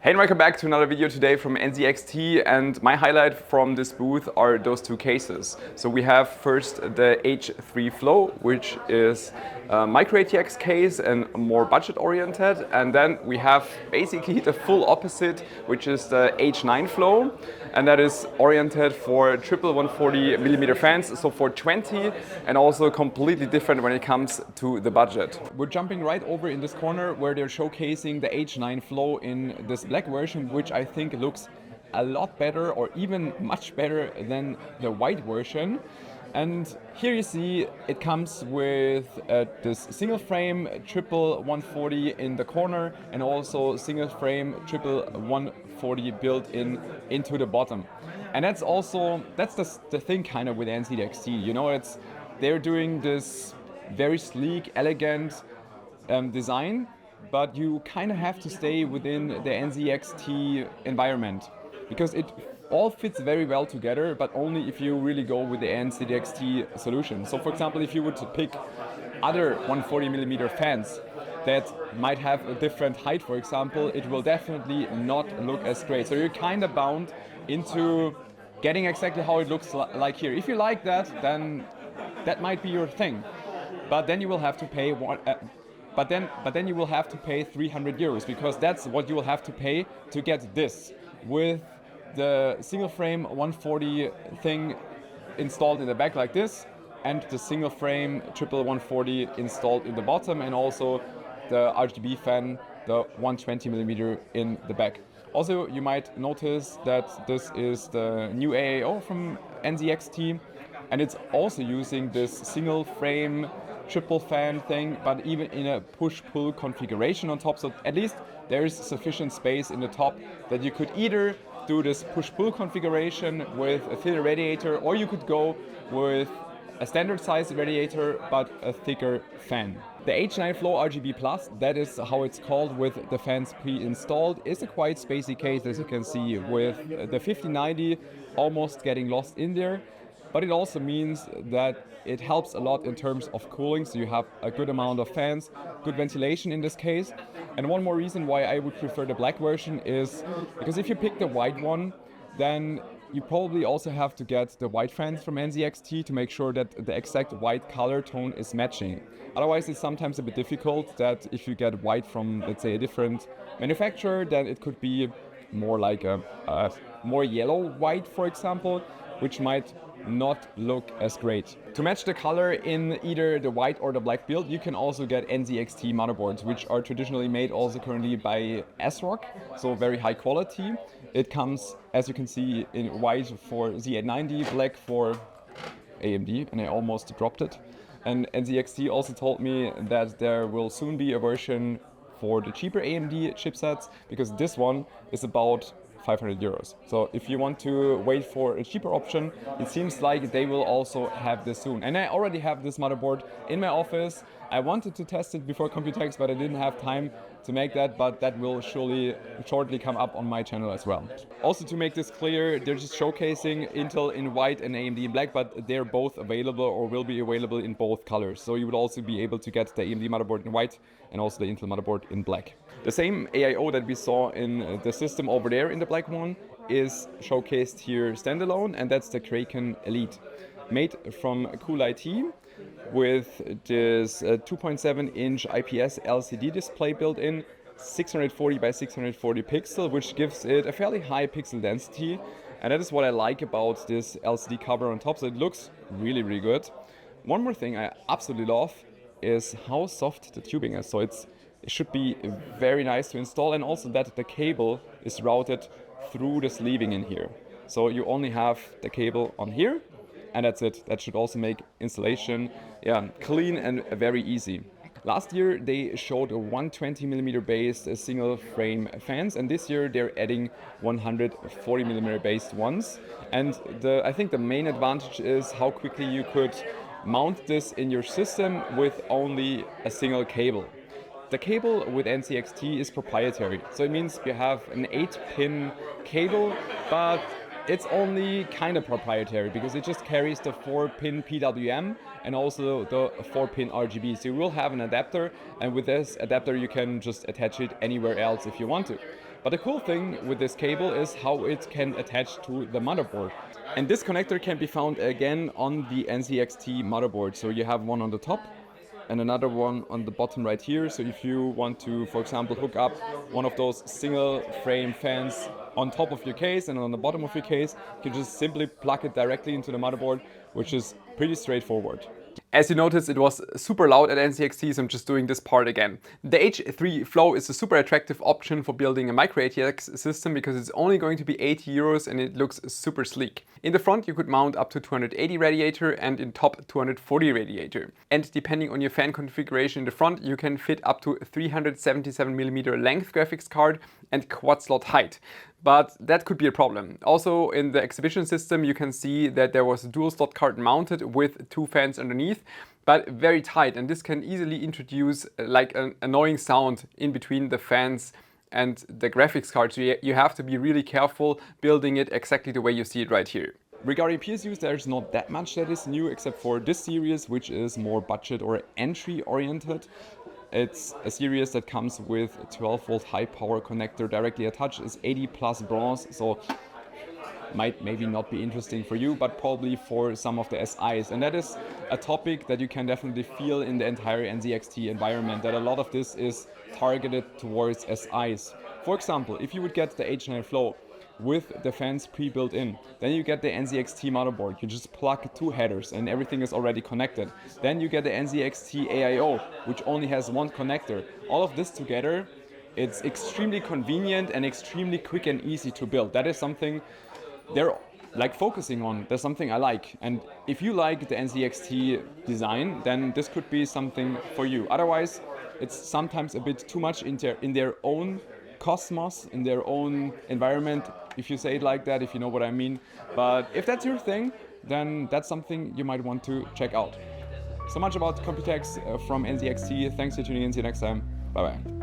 Hey and welcome back to another video today from NZXT, and my highlight from this booth are those two cases. So we have first the H3 Flow, which is a micro ATX case and more budget oriented, and then we have basically the full opposite, which is the H9 Flow, and that is oriented for triple 140mm fans, so for 20, and also completely different when it comes to the budget. We're jumping right over in this corner where they're showcasing the H9 Flow in this black version, which I think looks a lot better or even much better than the white version. And here you see it comes with this single frame triple 140 in the corner, and also single frame triple 140 built into the bottom. And that's the thing kind of with NZXT, you know, they're doing this very sleek, elegant design, but you kind of have to stay within the NZXT environment because it all fits very well together, but only if you really go with the NZXT solution. So for example, if you would pick other 140mm fans that might have a different height, for example, it will definitely not look as great. So you're kind of bound into getting exactly how it looks like here. If you like that, then that might be your thing. But then you will have to pay But then you will have to pay 300 euros, because that's what you will have to pay to get this with the single frame 140 thing installed in the back like this, and the single frame triple 140 installed in the bottom, and also the RGB fan, the 120mm in the back. Also, you might notice that this is the new AAO from NZXT, and it's also using this single frame triple fan thing, but even in a push-pull configuration on top. So at least there is sufficient space in the top that you could either do this push-pull configuration with a thinner radiator, or you could go with a standard size radiator but a thicker fan. The H9 Flow RGB Plus, that is how it's called, with the fans pre-installed, is a quite spacey case, as you can see, with the 5090 almost getting lost in there. But it also means that it helps a lot in terms of cooling, so you have a good amount of fans, good ventilation in this case. And one more reason why I would prefer the black version is because if you pick the white one, then you probably also have to get the white fans from NZXT to make sure that the exact white color tone is matching. Otherwise, it's sometimes a bit difficult that if you get white from, let's say, a different manufacturer, then it could be more like a more yellow white, for example, which might not look as great. To match the color in either the white or the black build, you can also get NZXT motherboards, which are traditionally made also currently by ASRock, so very high quality. It comes, as you can see, in white for Z890, black for AMD, and I almost dropped it. And NZXT also told me that there will soon be a version for the cheaper AMD chipsets, because this one is about 500 euros. So if you want to wait for a cheaper option, it seems like they will also have this soon. And I already have this motherboard in my office. I wanted to test it before Computex, but I didn't have time to make that, but that will shortly come up on my channel as well. Also, to make this clear, they're just showcasing Intel in white and AMD in black, but they're both available or will be available in both colors. So you would also be able to get the AMD motherboard in white and also the Intel motherboard in black. The same AIO that we saw in the system over there in the black one is showcased here standalone, and that's the Kraken Elite, made from Cool IT, with this 2.7-inch IPS LCD display built in, 640 by 640 pixel, which gives it a fairly high pixel density. And that is what I like about this LCD cover on top, so it looks really, really good. One more thing I absolutely love is how soft the tubing is. So it should be very nice to install, and also that the cable is routed through the sleeving in here. So you only have the cable on here, and that's it. That should also make installation clean and very easy. Last year they showed a 120mm based single frame fans, and this year they're adding 140mm based ones. And I think the main advantage is how quickly you could mount this in your system with only a single cable. The cable with NZXT is proprietary, so it means you have an 8-pin cable, but it's only kind of proprietary because it just carries the 4-pin PWM and also the 4-pin RGB. So you will have an adapter, and with this adapter you can just attach it anywhere else if you want to. But the cool thing with this cable is how it can attach to the motherboard. And this connector can be found again on the NZXT motherboard. So you have one on the top and another one on the bottom right here. So if you want to, for example, hook up one of those single frame fans on top of your case and on the bottom of your case, you can just simply plug it directly into the motherboard, which is pretty straightforward. As you noticed, it was super loud at NZXT, so I'm just doing this part again. The H3 Flow is a super attractive option for building a micro ATX system because it's only going to be 80 euros and it looks super sleek. In the front you could mount up to 280 radiator and in top 240 radiator. And depending on your fan configuration in the front, you can fit up to 377mm length graphics card and quad slot height. But that could be a problem. Also in the exhibition system you can see that there was a dual slot card mounted with 2 fans underneath, but very tight, and this can easily introduce like an annoying sound in between the fans and the graphics card. So you have to be really careful building it exactly the way you see it right here. Regarding PSUs, there's not that much that is new except for this series, which is more budget or entry oriented. It's a series that comes with a 12-volt high power connector directly attached. It's 80 plus bronze, so might maybe not be interesting for you, but probably for some of the SIs. And that is a topic that you can definitely feel in the entire NZXT environment, that a lot of this is targeted towards SIs. For example, if you would get the H9 Flow with the fans pre-built in, then you get the NZXT motherboard. You just plug 2 headers and everything is already connected. Then you get the NZXT AIO, which only has 1 connector. All of this together, it's extremely convenient and extremely quick and easy to build. That is something they're like focusing on. That's something I like. And if you like the NZXT design, then this could be something for you. Otherwise, it's sometimes a bit too much in their own cosmos, in their own environment, if you say it like that, if you know what I mean. But if that's your thing, then that's something you might want to check out. So much about Computex from NZXT. Thanks for tuning in. See you next time. Bye bye.